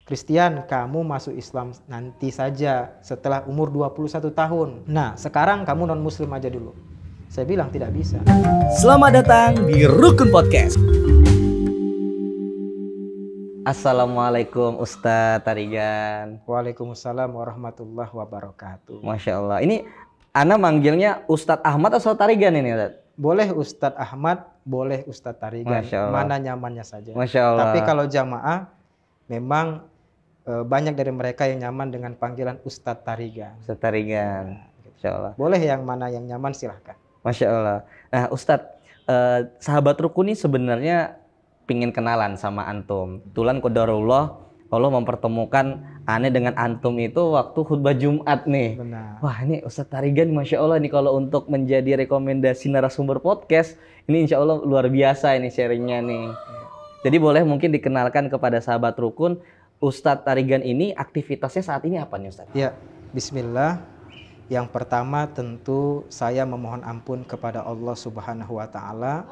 Christian, kamu masuk Islam nanti saja setelah umur 21 tahun. Nah, sekarang kamu non-muslim aja dulu. Saya bilang tidak bisa. Selamat datang di Rukun Podcast. Assalamualaikum Ustadz Tarigan. Waalaikumsalam warahmatullahi wabarakatuh. Masya Allah. Ini Ana manggilnya Ustadz Ahmad atau Ustadz Tarigan ini, Ustadz? Boleh Ustadz Ahmad, boleh Ustadz Tarigan. Masya Allah. Mana nyamannya saja. Masya Allah. Tapi kalau jamaah, memang banyak dari mereka yang nyaman dengan panggilan Ustadz Tarigan. Ustadz Tarigan. Masya Allah. Boleh yang mana yang nyaman silahkan. Masya Allah. Nah Ustadz, sahabat rukun ini sebenarnya pingin kenalan sama antum. Kebetulan qadarullah Allah mempertemukan Ane dengan antum itu waktu khutbah Jumat nih. Benar. Wah ini Ustadz Tarigan Masya Allah nih kalau untuk menjadi rekomendasi narasumber podcast, ini insya Allah luar biasa ini sharingnya nih. Jadi boleh mungkin dikenalkan kepada sahabat rukun, Ustadz Tarigan ini aktivitasnya saat ini apa nih Ustadz? Ya, bismillah. Yang pertama tentu saya memohon ampun kepada Allah Subhanahu wa Ta'ala.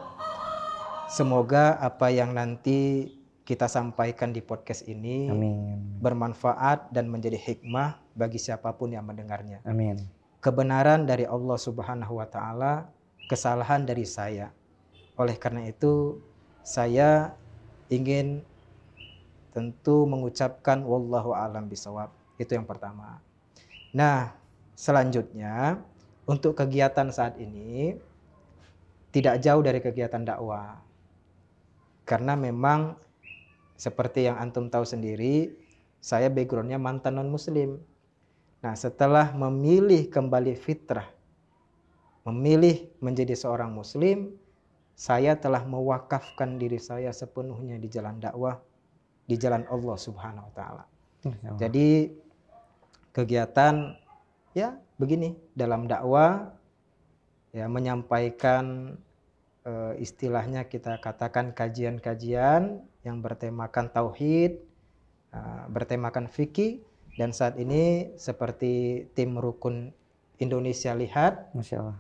Semoga apa yang nanti kita sampaikan di podcast ini Amin. bermanfaat dan menjadi hikmah bagi siapapun yang mendengarnya. Amin. Kebenaran dari Allah Subhanahu wa Ta'ala, kesalahan dari saya. Oleh karena itu, saya ingin tentu mengucapkan wallahu a'lam bishawab. Itu yang pertama. Nah, selanjutnya untuk kegiatan saat ini tidak jauh dari kegiatan dakwah. Karena memang seperti yang antum tahu sendiri, saya backgroundnya mantan non-muslim. Nah, setelah memilih kembali fitrah, memilih menjadi seorang muslim, saya telah mewakafkan diri saya sepenuhnya di jalan dakwah, di jalan Allah Subhanahu wa Ta'ala. Jadi kegiatan ya begini dalam dakwah, ya menyampaikan istilahnya kita katakan kajian-kajian yang bertemakan tauhid, bertemakan fikih, dan saat ini seperti tim Rukun Indonesia Lihat, Masya Allah.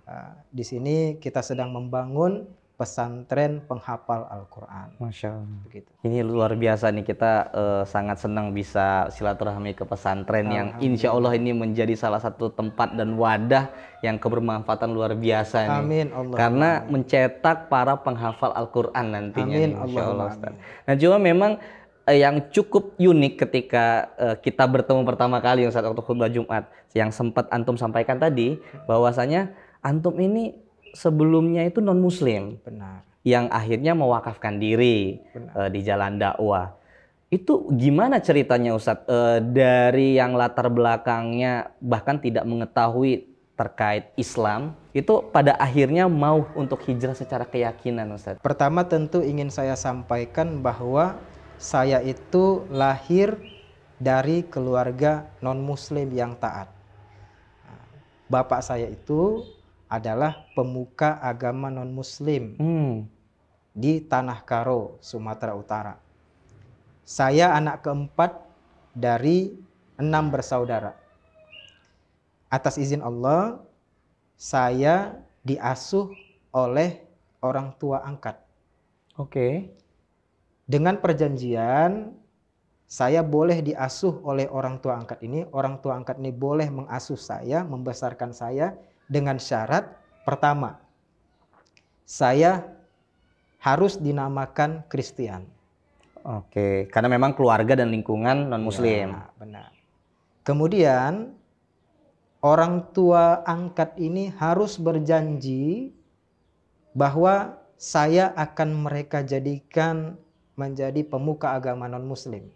Di sini kita sedang membangun pesantren penghafal Al-Quran. Masya Allah. Begitu. Ini luar biasa nih, kita sangat senang bisa silaturahmi ke pesantren yang insya Allah ini menjadi salah satu tempat dan wadah yang kebermanfaatan luar biasa nih. Amin Allah. Karena mencetak para penghafal Al-Quran nantinya. Amin nih, Masya Allah. Allahumma Ustaz. amin. Nah cuma memang yang cukup unik ketika kita bertemu pertama kali saat waktu khutbah Jumat yang sempat antum sampaikan tadi, bahwasanya antum ini sebelumnya itu non muslim. Benar. Yang akhirnya mewakafkan diri di jalan dakwah. Itu gimana ceritanya Ustadz? Dari yang latar belakangnya bahkan tidak mengetahui terkait Islam, itu pada akhirnya mau untuk hijrah secara keyakinan Ustadz? Pertama tentu ingin saya sampaikan bahwa saya itu lahir dari keluarga non-muslim yang taat. Bapak saya itu adalah pemuka agama non-muslim di Tanah Karo, Sumatera Utara. Saya anak keempat dari 6 bersaudara. Atas izin Allah, saya diasuh oleh orang tua angkat. Oke. Dengan perjanjian, saya boleh diasuh oleh orang tua angkat ini. Orang tua angkat ini boleh mengasuh saya, membesarkan saya dengan syarat pertama, saya harus dinamakan Kristen. Oke, karena memang keluarga dan lingkungan non-muslim. Ya, benar. Kemudian orang tua angkat ini harus berjanji bahwa saya akan mereka jadikan menjadi pemuka agama non-muslim.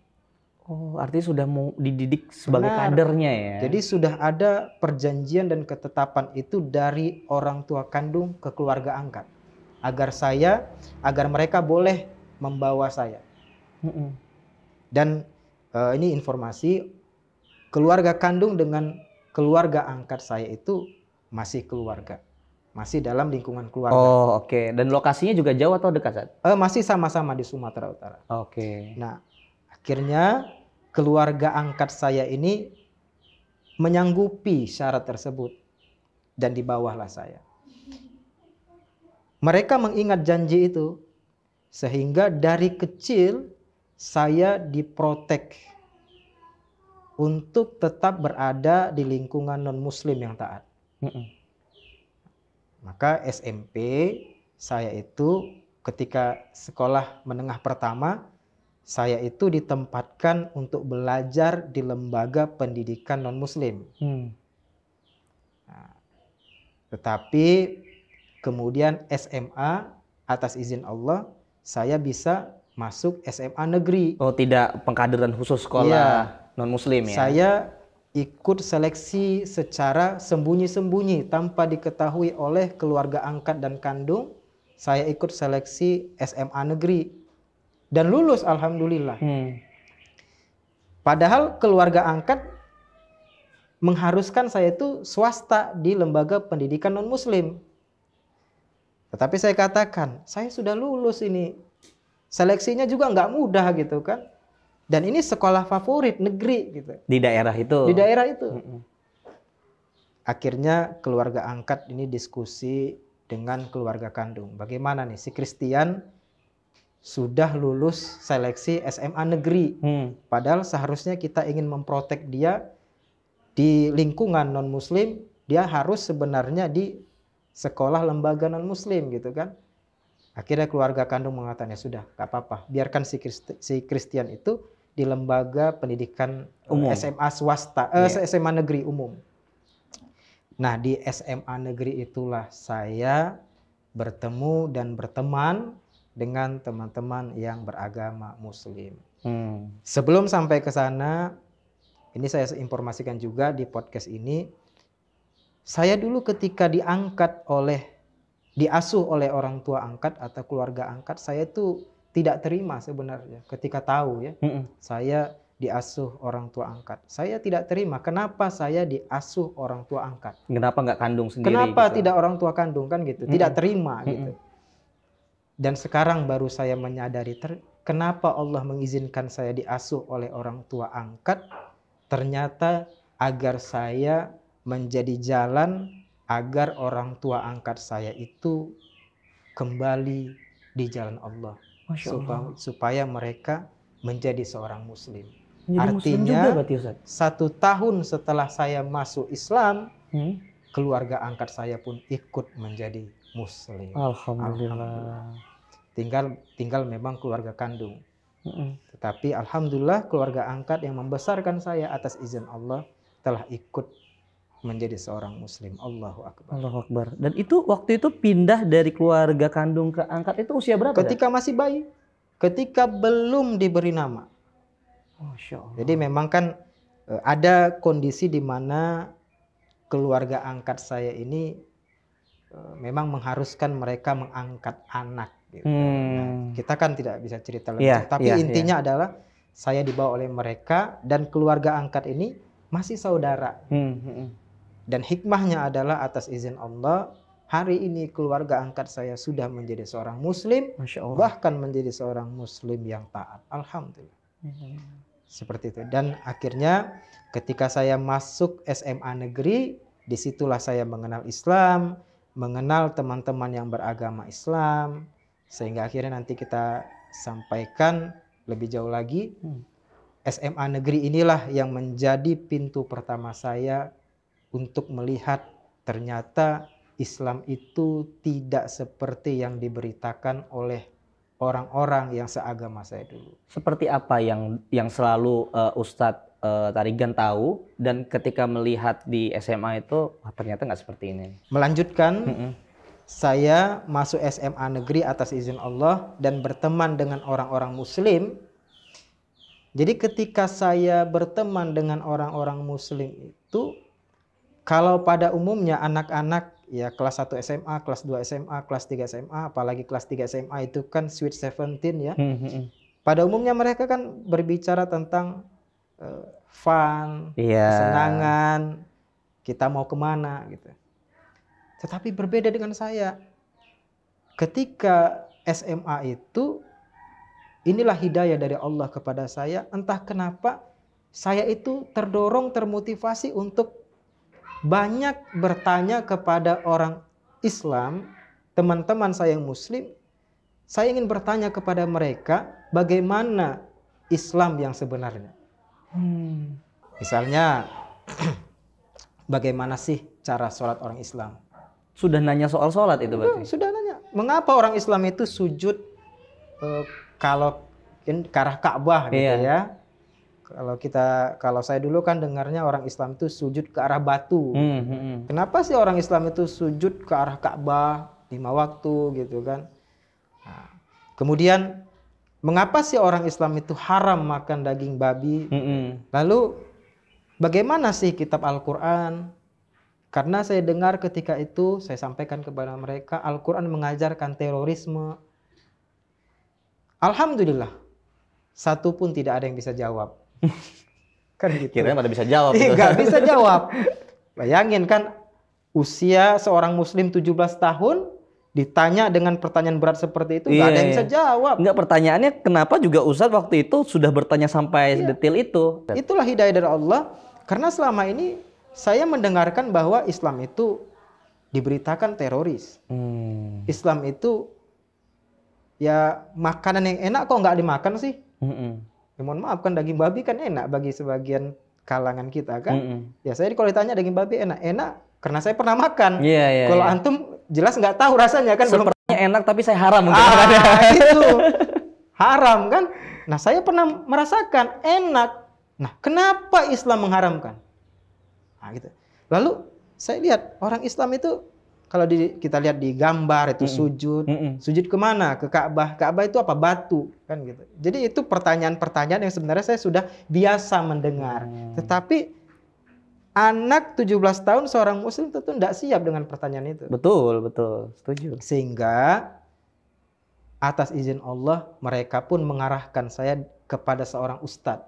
Oh, artinya sudah mau dididik sebagai Benar. kadernya ya? Jadi sudah ada perjanjian dan ketetapan itu dari orang tua kandung ke keluarga angkat. Agar mereka boleh membawa saya. Dan ini informasi, keluarga kandung dengan keluarga angkat saya itu masih keluarga. Masih dalam lingkungan keluarga. Oh oke. Dan lokasinya juga jauh atau dekat Ustadz? Masih sama-sama di Sumatera Utara. Oke. Nah, akhirnya keluarga angkat saya ini menyanggupi syarat tersebut dan di bawahlah saya. Mereka mengingat janji itu sehingga dari kecil saya diprotek untuk tetap berada di lingkungan non-muslim yang taat. Maka SMP saya itu ketika sekolah menengah pertama, saya itu ditempatkan untuk belajar di lembaga pendidikan non-muslim. Nah, tetapi kemudian SMA atas izin Allah, saya bisa masuk SMA negeri. Oh, tidak pengkaderan khusus sekolah non-muslim ya? Saya ikut seleksi secara sembunyi-sembunyi tanpa diketahui oleh keluarga angkat dan kandung. Saya ikut seleksi SMA negeri dan lulus alhamdulillah. Padahal keluarga angkat mengharuskan saya itu swasta di lembaga pendidikan non-muslim. Tetapi saya katakan, saya sudah lulus ini. Seleksinya juga nggak mudah gitu kan. Dan ini sekolah favorit negeri gitu. Di daerah itu? Di daerah itu. Akhirnya keluarga angkat ini diskusi dengan keluarga kandung. Bagaimana nih si Christian sudah lulus seleksi SMA negeri. Padahal seharusnya kita ingin memprotek dia di lingkungan non-muslim. Dia harus sebenarnya di sekolah lembaga non-muslim gitu kan. Akhirnya keluarga kandung mengatakan, ya sudah, gak apa-apa. Biarkan si Christian itu di lembaga pendidikan umum. SMA swasta, SMA negeri umum. Nah, di SMA negeri itulah saya bertemu dan berteman dengan teman-teman yang beragama muslim. Sebelum sampai ke sana, ini saya informasikan juga di podcast ini, saya dulu ketika diasuh oleh orang tua angkat atau keluarga angkat, saya itu tidak terima sebenarnya ketika tahu ya, saya diasuh orang tua angkat. Saya tidak terima. Kenapa saya diasuh orang tua angkat? Kenapa nggak kandung sendiri? Kenapa gitu? tidak orang tua kandung kan gitu? Tidak terima gitu. Dan sekarang baru saya menyadari kenapa Allah mengizinkan saya diasuh oleh orang tua angkat. Ternyata agar saya menjadi jalan agar orang tua angkat saya itu kembali di jalan Allah. Supaya mereka menjadi seorang muslim. Artinya muslim juga, 1 tahun setelah saya masuk Islam, keluarga angkat saya pun ikut menjadi muslim. Alhamdulillah. Tinggal memang keluarga kandung. Tetapi alhamdulillah keluarga angkat yang membesarkan saya atas izin Allah telah ikut menjadi seorang muslim. Allahu Akbar. Allahu Akbar. Dan itu waktu itu pindah dari keluarga kandung ke angkat itu usia berapa? Ketika masih bayi. Ketika belum diberi nama. Masya Allah. Jadi memang kan ada kondisi di mana keluarga angkat saya ini memang mengharuskan mereka mengangkat anak. Gitu. Nah, kita kan tidak bisa cerita lebih jauh. Tapi intinya adalah saya dibawa oleh mereka dan keluarga angkat ini masih saudara. Dan hikmahnya adalah atas izin Allah, hari ini keluarga angkat saya sudah menjadi seorang muslim, bahkan menjadi seorang muslim yang taat. Alhamdulillah. Seperti itu. Dan akhirnya ketika saya masuk SMA negeri, disitulah saya mengenal Islam, mengenal teman-teman yang beragama Islam, sehingga akhirnya nanti kita sampaikan lebih jauh lagi. SMA negeri inilah yang menjadi pintu pertama saya untuk melihat ternyata Islam itu tidak seperti yang diberitakan oleh orang-orang yang seagama saya dulu. Seperti apa yang selalu Ustadz Tarigan tahu dan ketika melihat di SMA itu ternyata nggak seperti ini? Melanjutkan, saya masuk SMA negeri atas izin Allah dan berteman dengan orang-orang muslim. Jadi ketika saya berteman dengan orang-orang muslim itu, kalau pada umumnya anak-anak ya kelas 1 SMA, kelas 2 SMA, kelas 3 SMA, apalagi kelas 3 SMA itu kan sweet 17 ya. Pada umumnya mereka kan berbicara tentang fun, kesenangan, kita mau kemana gitu. Tetapi berbeda dengan saya. Ketika SMA itu, inilah hidayah dari Allah kepada saya. Entah kenapa saya itu terdorong, termotivasi untuk banyak bertanya kepada orang Islam, teman-teman saya yang muslim. Saya ingin bertanya kepada mereka bagaimana Islam yang sebenarnya. Misalnya, bagaimana sih cara sholat orang Islam? Sudah nanya soal sholat itu berarti? Sudah nanya. Mengapa orang Islam itu sujud kalau ke arah Ka'bah gitu ya? Kalau saya dulu kan dengarnya orang Islam itu sujud ke arah batu. Kenapa sih orang Islam itu sujud ke arah Ka'bah 5 waktu gitu kan? Nah, kemudian mengapa sih orang Islam itu haram makan daging babi? Lalu bagaimana sih kitab Al-Quran? Karena saya dengar ketika itu saya sampaikan kepada mereka Al-Quran mengajarkan terorisme. Alhamdulillah, satu pun tidak ada yang bisa jawab. Kan gitu. Kirain pada bisa jawab. Nggak bisa jawab. Bayangin kan, usia seorang muslim 17 tahun ditanya dengan pertanyaan berat seperti itu, nggak ada yang bisa jawab. Nggak, pertanyaannya kenapa juga Ustadz waktu itu sudah bertanya sampai detail itu. Itulah hidayah dari Allah. Karena selama ini saya mendengarkan bahwa Islam itu diberitakan teroris. Islam itu ya makanan yang enak kok nggak dimakan sih? Ya, mohon maaf kan, daging babi kan enak bagi sebagian kalangan kita kan. Ya saya kalau ditanya daging babi enak karena saya pernah makan. Kalau antum jelas nggak tahu rasanya kan. Sepertinya enak tapi saya haram untuk itu haram kan. Nah saya pernah merasakan enak. Nah kenapa Islam mengharamkan? Nah, gitu. Lalu saya lihat orang Islam itu kalau kita lihat di gambar itu sujud kemana? Ke Ka'bah. Ka'bah itu apa? Batu kan gitu. Jadi itu pertanyaan-pertanyaan yang sebenarnya saya sudah biasa mendengar. Tetapi anak 17 tahun seorang muslim tentu tidak siap dengan pertanyaan itu. Betul, setuju. Sehingga atas izin Allah mereka pun mengarahkan saya kepada seorang ustadz.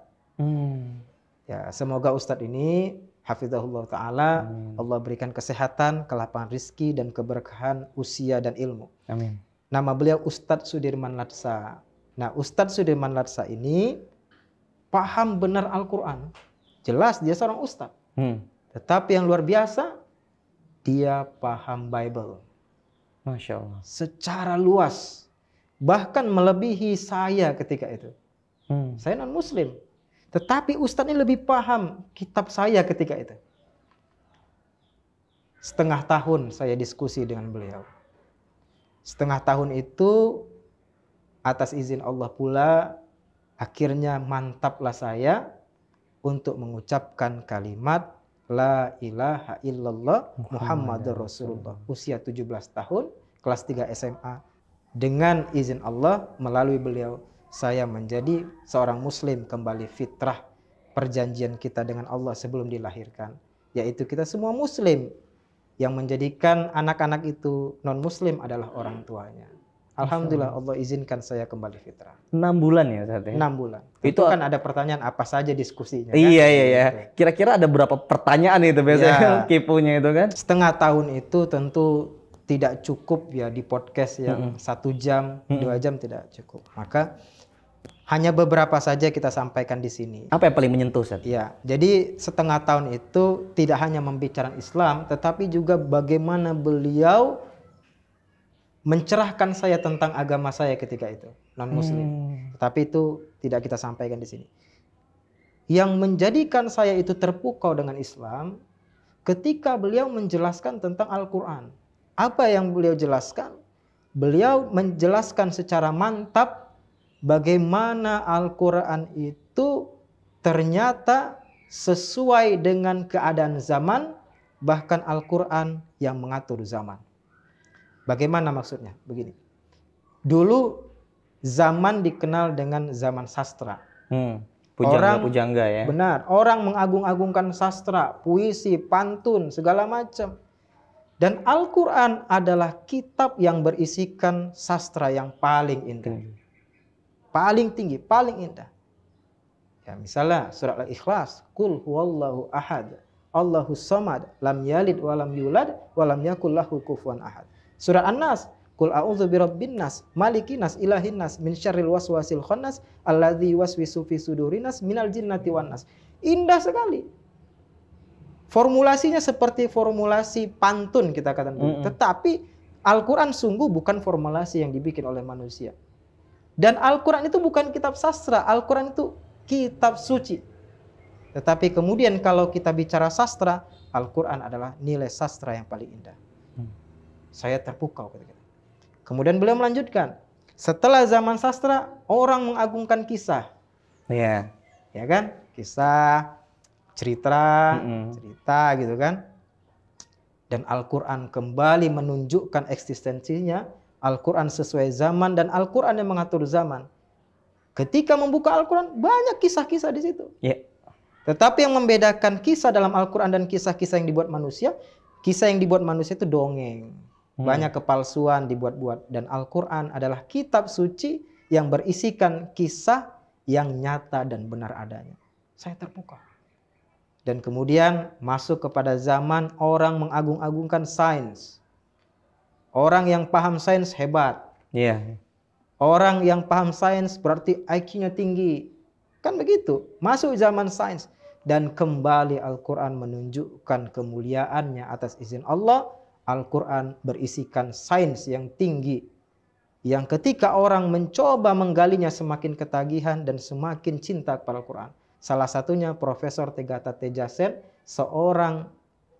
Ya, semoga ustadz ini hafizahullah ta'ala, Allah berikan kesehatan, kelapangan rizki, dan keberkahan usia dan ilmu. Amin. Nama beliau Ustadz Sudirman Latsa. Nah, Ustadz Sudirman Latsa ini paham benar Al-Quran. Jelas dia seorang ustadz. Tetapi yang luar biasa, dia paham Bible. Masya Allah. Secara luas. Bahkan melebihi saya ketika itu. Saya non-muslim. Tetapi Ustadz ini lebih paham kitab saya ketika itu. Setengah tahun saya diskusi dengan beliau. Setengah tahun itu atas izin Allah pula akhirnya mantaplah saya untuk mengucapkan kalimat La ilaha illallah Muhammadur Rasulullah. Usia 17 tahun, kelas 3 SMA. Dengan izin Allah melalui beliau, saya menjadi seorang muslim kembali fitrah perjanjian kita dengan Allah sebelum dilahirkan. Yaitu kita semua muslim. Yang menjadikan anak-anak itu non-muslim adalah orang tuanya. Alhamdulillah Allah izinkan saya kembali fitrah. 6 bulan ya Ustaz? 6 bulan. Itu kan ada pertanyaan apa saja diskusinya. Iya. Kira-kira ada berapa pertanyaan itu biasanya kipunya itu kan? Setengah tahun itu tentu tidak cukup ya di podcast yang 1 jam, 2 jam tidak cukup. Maka hanya beberapa saja kita sampaikan di sini. Apa yang paling menyentuh, Ustaz? Ya, jadi setengah tahun itu tidak hanya membicarakan Islam, tetapi juga bagaimana beliau mencerahkan saya tentang agama saya ketika itu, non-muslim. Tapi itu tidak kita sampaikan di sini. Yang menjadikan saya itu terpukau dengan Islam, ketika beliau menjelaskan tentang Al-Quran. Apa yang beliau jelaskan? Beliau menjelaskan secara mantap bagaimana Al-Quran itu ternyata sesuai dengan keadaan zaman, bahkan Al-Quran yang mengatur zaman. Bagaimana maksudnya? Begini. Dulu zaman dikenal dengan zaman sastra. Pujangga ya. Benar, orang mengagung-agungkan sastra, puisi, pantun, segala macam. Dan Al-Quran adalah kitab yang berisikan sastra yang paling indah. Paling tinggi, paling indah. Ya, misalnya surat Al-Ikhlas, Qul huwallahu ahad, Allahus samad, lam yalid wa lam yulad wa lam yakul lahu kufuwan ahad. Surat An-Nas, Qul a'udzu birabbin nas, malikin nas, ilahin nas, min syarril waswasil khannas, alladzi yuwaswisu fi sudurin nas, minal jinnati wan nas. Indah sekali. Formulasinya seperti formulasi pantun kita katakan dulu. Tetapi Al-Quran sungguh bukan formulasi yang dibikin oleh manusia. Dan Al-Quran itu bukan kitab sastra, Al-Quran itu kitab suci. Tetapi kemudian kalau kita bicara sastra, Al-Quran adalah nilai sastra yang paling indah. Saya terpukau ketika itu. Kemudian beliau melanjutkan, setelah zaman sastra, orang mengagungkan kisah. Iya. Ya kan? Kisah, cerita gitu kan. Dan Al-Quran kembali menunjukkan eksistensinya. Al-Quran sesuai zaman dan Al-Quran yang mengatur zaman. Ketika membuka Al-Quran, banyak kisah-kisah di situ. Yeah. Tetapi yang membedakan kisah dalam Al-Quran dan kisah-kisah yang dibuat manusia, kisah yang dibuat manusia itu dongeng. Banyak kepalsuan dibuat-buat. Dan Al-Quran adalah kitab suci yang berisikan kisah yang nyata dan benar adanya. Saya terpukau. Dan kemudian masuk kepada zaman orang mengagung-agungkan sains. Orang yang paham sains hebat. Iya. Orang yang paham sains berarti IQ-nya tinggi. Kan begitu. Masuk zaman sains. Dan kembali Al-Quran menunjukkan kemuliaannya atas izin Allah. Al-Quran berisikan sains yang tinggi. Yang ketika orang mencoba menggalinya semakin ketagihan dan semakin cinta kepada Al-Quran. Salah satunya Profesor Tegata Tejasen, seorang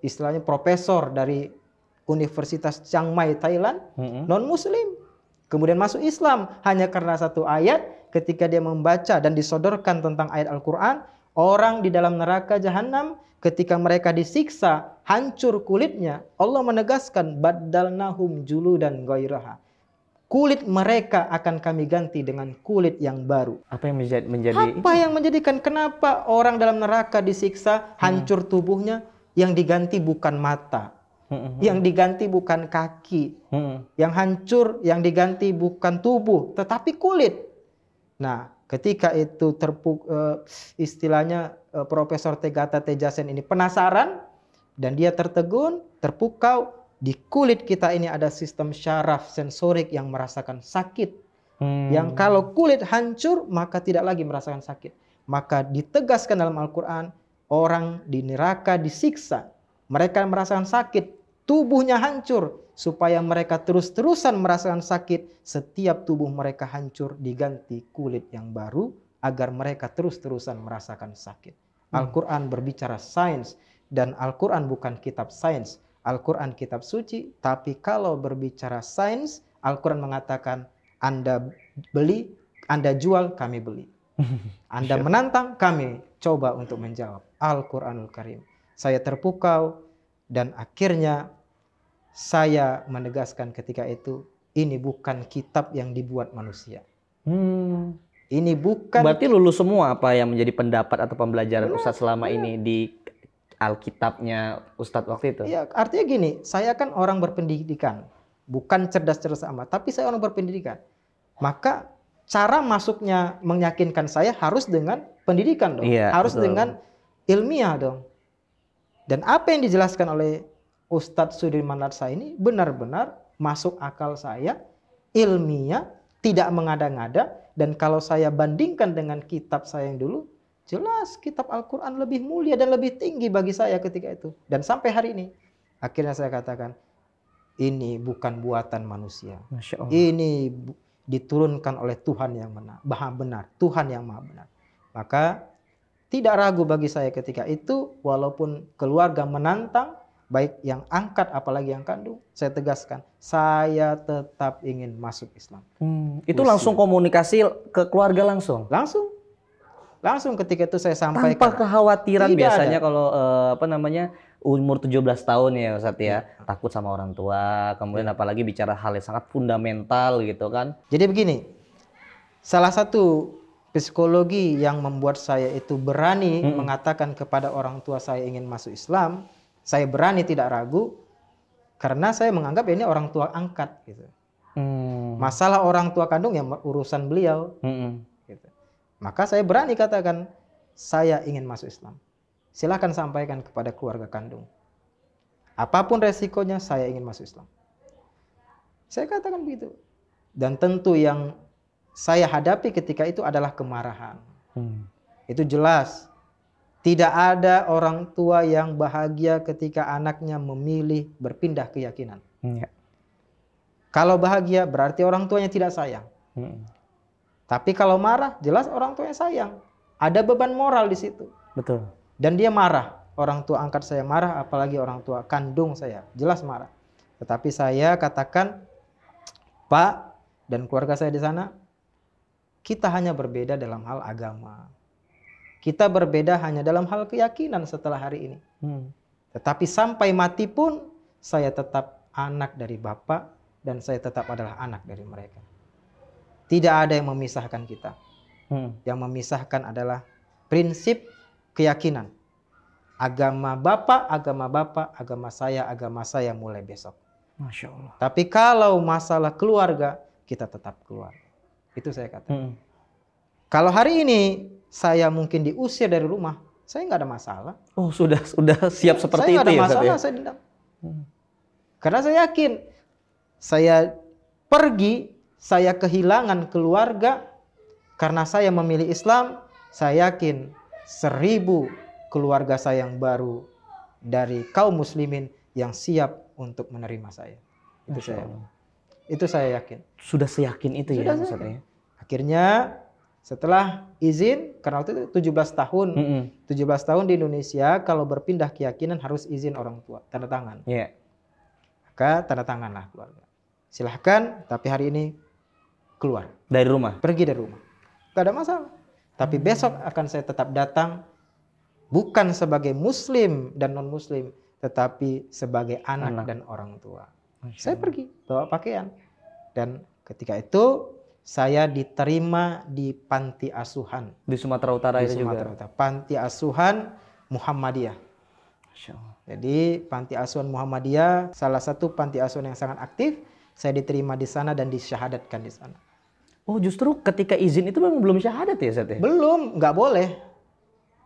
istilahnya profesor dari Universitas Chiang Mai, Thailand, non-Muslim. Kemudian masuk Islam hanya karena satu ayat. Ketika dia membaca dan disodorkan tentang ayat Al-Quran, orang di dalam neraka jahanam ketika mereka disiksa, hancur kulitnya. Allah menegaskan, baddalnahum juludan ghairaha. Kulit mereka akan kami ganti dengan kulit yang baru. Apa yang menjadi Apa yang menjadikan kenapa orang dalam neraka disiksa, hancur tubuhnya, yang diganti bukan mata, yang diganti bukan kaki, yang hancur, yang diganti bukan tubuh, tetapi kulit. Nah, ketika itu istilahnya Profesor Tegata Tejasen ini penasaran dan dia tertegun, terpukau. Di kulit kita ini ada sistem syaraf sensorik yang merasakan sakit. Yang kalau kulit hancur maka tidak lagi merasakan sakit. Maka ditegaskan dalam Al-Quran, orang di neraka disiksa. Mereka merasakan sakit, tubuhnya hancur. Supaya mereka terus-terusan merasakan sakit, setiap tubuh mereka hancur diganti kulit yang baru. Agar mereka terus-terusan merasakan sakit. Al-Quran berbicara sains. Dan Al-Quran bukan kitab sains. Al-Quran kitab suci, tapi kalau berbicara sains, Al-Quran mengatakan, Anda beli, Anda jual, kami beli. Anda menantang, kami coba untuk menjawab. Al-Quranul Karim. Saya terpukau dan akhirnya saya menegaskan ketika itu, ini bukan kitab yang dibuat manusia. Ini bukan. Berarti lulus semua apa yang menjadi pendapat atau pembelajaran Ustadz selama ini di Alkitabnya Ustadz waktu itu? Ya, artinya gini, saya kan orang berpendidikan, bukan cerdas-cerdas amat, tapi saya orang berpendidikan. Maka cara masuknya meyakinkan saya harus dengan pendidikan dong, harus betul. Dengan ilmiah dong. Dan apa yang dijelaskan oleh Ustadz Sudirman Larsa ini benar-benar masuk akal saya, ilmiah, tidak mengada-ngada. Dan kalau saya bandingkan dengan kitab saya yang dulu, jelas kitab Al-Quran lebih mulia dan lebih tinggi bagi saya ketika itu. Dan sampai hari ini, akhirnya saya katakan, ini bukan buatan manusia. Masya Allah. Ini diturunkan oleh Tuhan yang maha benar. Tuhan yang maha benar. Maka tidak ragu bagi saya ketika itu, walaupun keluarga menantang, baik yang angkat apalagi yang kandung, saya tegaskan, saya tetap ingin masuk Islam. Itu langsung komunikasi ke keluarga langsung? Langsung ketika itu saya sampaikan. Tanpa kekhawatiran biasanya kalau umur 17 tahun ya Ustadz ya, takut sama orang tua, kemudian apalagi bicara hal yang sangat fundamental gitu kan. Jadi begini, salah satu psikologi yang membuat saya itu berani mengatakan kepada orang tua saya ingin masuk Islam, saya berani tidak ragu, karena saya menganggap ini orang tua angkat gitu. Masalah orang tua kandung yang urusan beliau. Gitu. Maka saya berani katakan, saya ingin masuk Islam. Silakan sampaikan kepada keluarga kandung. Apapun resikonya, saya ingin masuk Islam. Saya katakan begitu. Dan tentu yang saya hadapi ketika itu adalah kemarahan. Itu jelas. Tidak ada orang tua yang bahagia ketika anaknya memilih berpindah keyakinan. Kalau bahagia, berarti orang tuanya tidak sayang. Tapi kalau marah, jelas orang tuanya sayang. Ada beban moral di situ. Betul. Dan dia marah. Orang tua angkat saya marah, apalagi orang tua kandung saya. Jelas marah. Tetapi saya katakan, Pak dan keluarga saya di sana, kita hanya berbeda dalam hal agama. Kita berbeda hanya dalam hal keyakinan setelah hari ini. Tetapi sampai mati pun, saya tetap anak dari Bapak dan saya tetap adalah anak dari mereka. Tidak ada yang memisahkan kita. Yang memisahkan adalah prinsip keyakinan. Agama Bapak, agama saya mulai besok. Masya Allah. Tapi kalau masalah keluarga, kita tetap keluarga. Itu saya katakan. Kalau hari ini saya mungkin diusir dari rumah, saya nggak ada masalah. Oh, sudah siap seperti saya itu ya, Ustaz? Saya nggak ada masalah, ya? saya dendam. Karena saya yakin, saya pergi, saya kehilangan keluarga, karena saya memilih Islam, saya yakin 1000 keluarga saya yang baru dari kaum muslimin yang siap untuk menerima saya. Itu saya yakin. Sudah seyakin itu Sudah ya, Ustaz yakin. ya? Akhirnya setelah izin, karena waktu itu 17 tahun. 17 tahun di Indonesia, kalau berpindah keyakinan harus izin orang tua, tanda tangan. Iya. Maka tanda tanganlah keluarga. Silahkan, tapi hari ini keluar. Dari rumah? Pergi dari rumah. Gak ada masalah. Tapi besok akan saya tetap datang, bukan sebagai muslim dan non muslim, tetapi sebagai anak dan orang tua. Saya pergi bawa pakaian. Dan ketika itu saya diterima di panti asuhan. Di Sumatera Utara Di itu Sumatera juga? Utara. Panti asuhan Muhammadiyah. Masya Allah. Jadi panti asuhan Muhammadiyah salah satu panti asuhan yang sangat aktif. Saya diterima di sana dan disyahadatkan di sana. Oh, justru ketika izin itu memang belum syahadat ya, Ustaz ya? Belum, nggak boleh.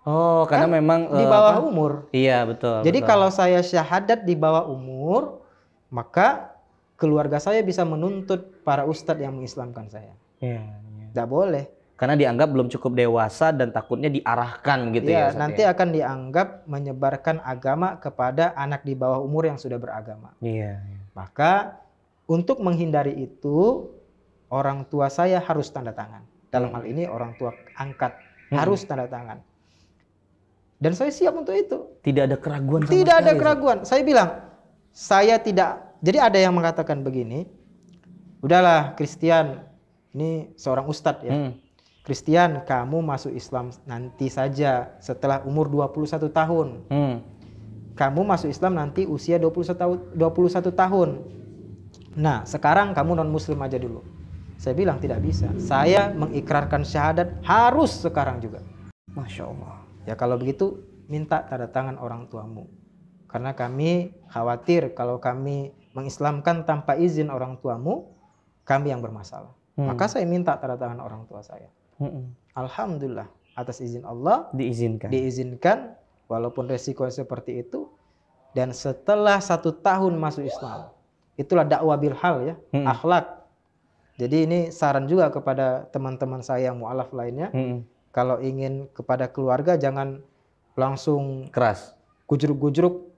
Oh, karena Kan memang di bawah umur. Iya, betul. Jadi betul. kalau saya syahadat di bawah umur, maka keluarga saya bisa menuntut para ustadz yang mengislamkan saya. Iya. Nggak boleh. Karena dianggap belum cukup dewasa dan takutnya diarahkan gitu ya, Iya, Ustaz nanti ya? akan dianggap menyebarkan agama kepada anak di bawah umur yang sudah beragama. Iya. Maka untuk menghindari itu, orang tua saya harus tanda tangan. Dalam hal ini orang tua angkat harus tanda tangan. Dan saya siap untuk itu. Tidak ada keraguan sama Tidak ada sekali, keraguan. Saya bilang, saya tidak. Jadi ada yang mengatakan begini, udahlah Christian, ini seorang ustadz ya. Christian, kamu masuk Islam nanti saja setelah umur 21 tahun. Kamu masuk Islam nanti usia 21 tahun. Nah, sekarang kamu non muslim aja dulu. Saya bilang tidak bisa. Saya mengikrarkan syahadat harus sekarang juga. Masya Allah. Ya kalau begitu minta tanda tangan orang tuamu. Karena kami khawatir kalau kami mengislamkan tanpa izin orang tuamu, kami yang bermasalah. Maka saya minta tanda tangan orang tua saya. Alhamdulillah atas izin Allah diizinkan walaupun resiko seperti itu. Dan setelah 1 tahun masuk Islam, itulah dakwah bil hal ya, akhlak. Jadi ini saran juga kepada teman-teman saya yang mu'alaf lainnya. Kalau ingin kepada keluarga jangan langsung keras, gujruk-gujruk.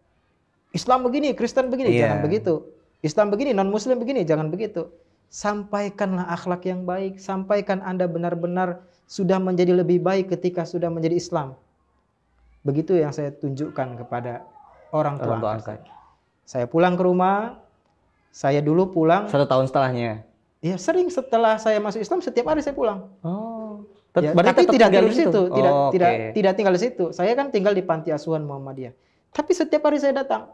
Islam begini, Kristen begini, jangan begitu. Islam begini, non muslim begini, jangan begitu. Sampaikanlah akhlak yang baik, sampaikan Anda benar-benar sudah menjadi lebih baik ketika sudah menjadi Islam. Begitu yang saya tunjukkan kepada orang tua angkat. Saya pulang ke rumah, saya dulu pulang 1 tahun setelahnya. Iya, sering setelah saya masuk Islam setiap hari saya pulang. Oh. Ya, tapi tidak tinggal di situ, tidak tinggal di situ. Saya kan tinggal di panti asuhan Muhammadiyah. Tapi setiap hari saya datang.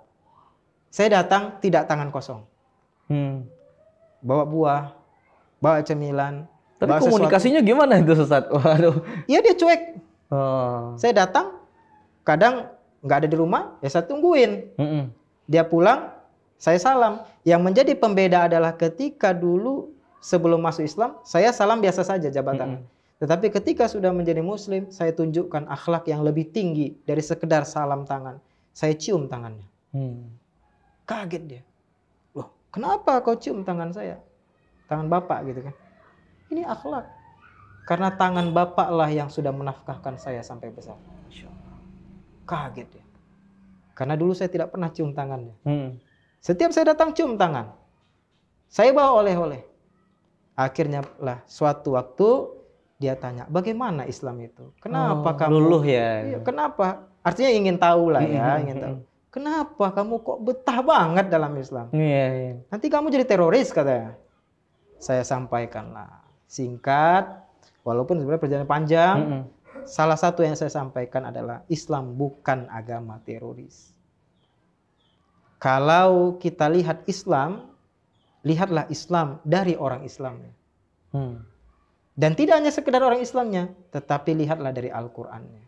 Saya datang tidak tangan kosong. Bawa buah, bawa cemilan. Tapi bawa komunikasinya gimana itu, Ustaz? Waduh. Iya, dia cuek. Oh. Saya datang, kadang nggak ada di rumah, ya saya tungguin. Dia pulang, saya salam. Yang menjadi pembeda adalah ketika dulu sebelum masuk Islam, saya salam biasa saja jabatan. Tetapi ketika sudah menjadi muslim, saya tunjukkan akhlak yang lebih tinggi dari sekedar salam tangan. Saya cium tangannya. Kaget dia. Loh, kenapa kau cium tangan saya? Tangan bapak gitu kan. Ini akhlak. Karena tangan bapak lah yang sudah menafkahkan saya sampai besar. Kaget dia. Karena dulu saya tidak pernah cium tangannya. Setiap saya datang cium tangan. Saya bawa oleh-oleh. Akhirnya lah suatu waktu dia tanya, bagaimana Islam itu? Kenapa kamu luluh ya? Iya, kenapa Artinya ingin tahu lah ya, ingin tahu. Kenapa kamu kok betah banget dalam Islam? Iya. Nanti kamu jadi teroris katanya. Saya sampaikanlah singkat, walaupun sebenarnya perjalanan panjang. Salah satu yang saya sampaikan adalah Islam bukan agama teroris. Kalau kita lihat Islam, lihatlah Islam dari orang Islamnya. Dan tidak hanya sekedar orang Islamnya, tetapi lihatlah dari Al-Qur'annya.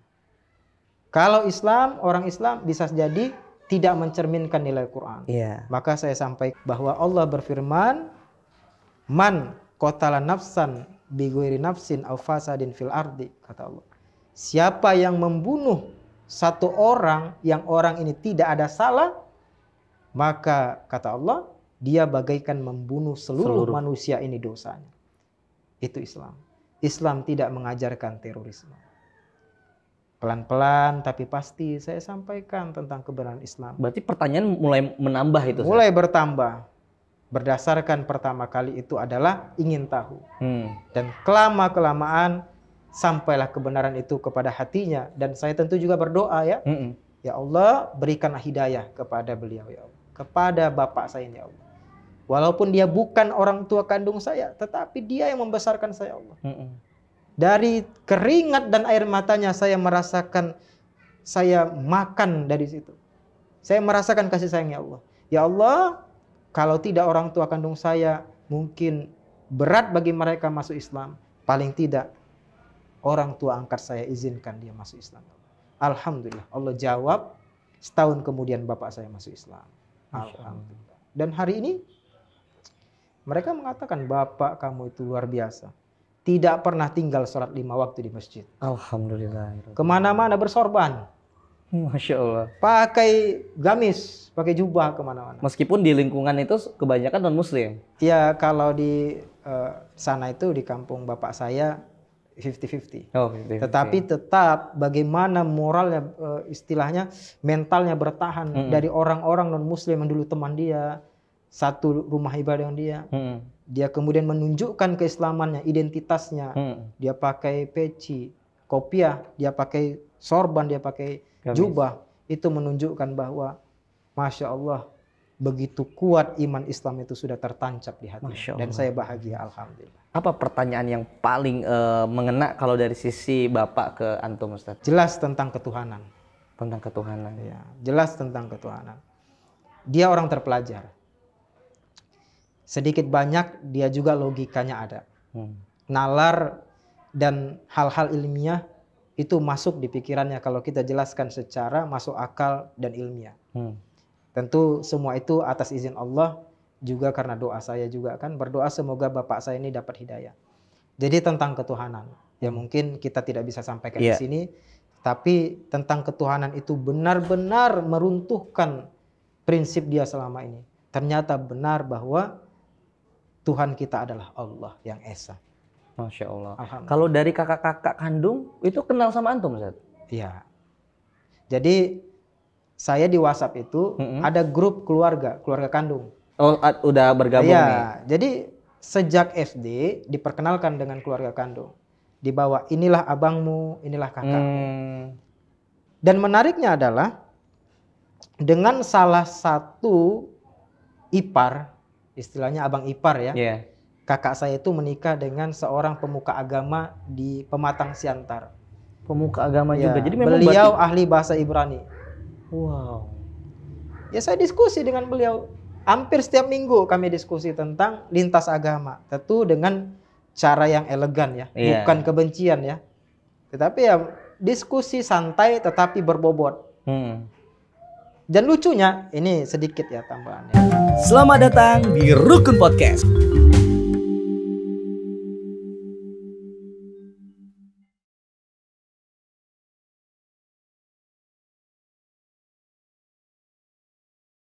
Kalau Islam, orang Islam bisa jadi tidak mencerminkan nilai Quran. Maka saya sampaikan bahwa Allah berfirman, "Man qatala nafsan bighairi nafsin aw fasadin fil ardi," kata Allah. Siapa yang membunuh satu orang yang orang ini tidak ada salah, maka kata Allah, dia bagaikan membunuh seluruh manusia ini dosanya. Itu Islam. Islam tidak mengajarkan terorisme. Pelan-pelan tapi pasti saya sampaikan tentang kebenaran Islam. Berarti pertanyaan mulai menambah itu. Mulai bertambah. Berdasarkan pertama kali itu adalah ingin tahu. Dan kelamaan sampailah kebenaran itu kepada hatinya. Dan saya tentu juga berdoa ya. Ya Allah, berikanlah hidayah kepada beliau ya Allah. Kepada bapak saya ini ya Allah. Walaupun dia bukan orang tua kandung saya, tetapi dia yang membesarkan saya Allah. Dari keringat dan air matanya saya merasakan, saya makan dari situ. Saya merasakan kasih sayangnya Allah. Ya Allah, kalau tidak orang tua kandung saya, mungkin berat bagi mereka masuk Islam. Paling tidak, orang tua angkat saya izinkan dia masuk Islam. Alhamdulillah, Allah jawab. Setahun kemudian bapak saya masuk Islam. Alhamdulillah. Dan hari ini, mereka mengatakan, bapak kamu itu luar biasa. Tidak pernah tinggal sholat 5 waktu di masjid. Alhamdulillah. Kemana-mana bersorban. Masya Allah. Pakai gamis, pakai jubah kemana-mana. Meskipun di lingkungan itu kebanyakan non-muslim. Ya kalau di sana itu di kampung bapak saya 50-50. Oh, 50-50. Tetapi tetap bagaimana moralnya, istilahnya mentalnya bertahan dari orang-orang non-muslim yang dulu teman dia. Satu rumah ibadah yang dia. Dia kemudian menunjukkan keislamannya, identitasnya. Dia pakai peci, kopiah, dia pakai sorban, dia pakai jubah. Itu menunjukkan bahwa Masya Allah, begitu kuat iman Islam itu sudah tertancap di hati. Dan saya bahagia, Alhamdulillah. Apa pertanyaan yang paling mengena kalau dari sisi Bapak ke Antum, Ustaz? Jelas tentang ketuhanan. Tentang ketuhanan. Ya, jelas tentang ketuhanan. Dia orang terpelajar. Sedikit banyak dia juga logikanya ada. Nalar dan hal-hal ilmiah itu masuk di pikirannya kalau kita jelaskan secara masuk akal dan ilmiah. Tentu semua itu atas izin Allah, juga karena doa saya juga kan berdoa semoga bapak saya ini dapat hidayah. Jadi tentang ketuhanan, ya mungkin kita tidak bisa sampaikan di sini, tapi tentang ketuhanan itu benar-benar meruntuhkan prinsip dia selama ini. Ternyata benar bahwa Tuhan kita adalah Allah yang Esa. Masya Allah. Kalau dari kakak-kakak kandung itu kenal sama Antum, Ustaz? Iya. Jadi saya di WhatsApp itu ada grup keluarga kandung. Oh, udah bergabung nih? Jadi sejak SD diperkenalkan dengan keluarga kandung. Dibawa, inilah abangmu, inilah kakakmu. Dan menariknya adalah dengan salah satu ipar, istilahnya abang ipar ya. Kakak saya itu menikah dengan seorang pemuka agama di Pematang Siantar. Pemuka agama juga. Jadi memang beliau ahli bahasa Ibrani. Wow. Ya saya diskusi dengan beliau. Hampir setiap minggu kami diskusi tentang lintas agama. Tentu dengan cara yang elegan ya. Bukan kebencian ya. Tetapi ya diskusi santai tetapi berbobot. Dan lucunya, ini sedikit ya tambahannya. Selamat datang di Rukun Podcast.